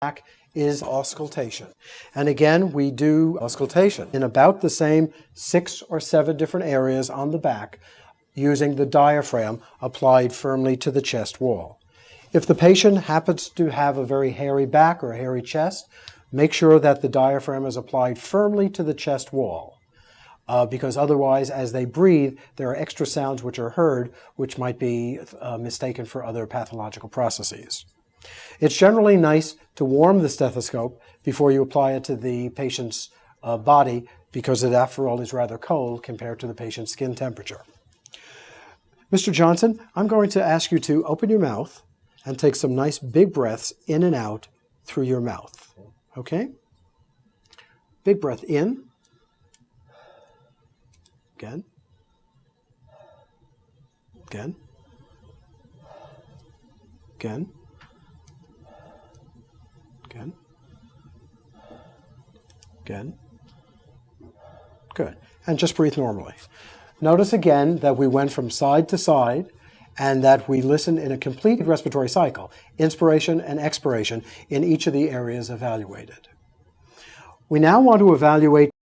back is auscultation. And again, we do auscultation in about the same 6 or 7 different areas on the back using the diaphragm applied firmly to the chest wall. If the patient happens to have a very hairy back or a hairy chest, make sure that the diaphragm is applied firmly to the chest wall. Because otherwise, as they breathe, there are extra sounds which are heard, which might be mistaken for other pathological processes. It's generally nice to warm the stethoscope before you apply it to the patient's body, because it, after all, is rather cold compared to the patient's skin temperature. Mr. Johnson, I'm going to ask you to open your mouth and take some nice big breaths in and out through your mouth. Okay? Big breath in. Again. Again. Again. Again. Again. Good. And just breathe normally. Notice again that we went from side to side and that we listened in a complete respiratory cycle, inspiration and expiration, in each of the areas evaluated. We now want to evaluate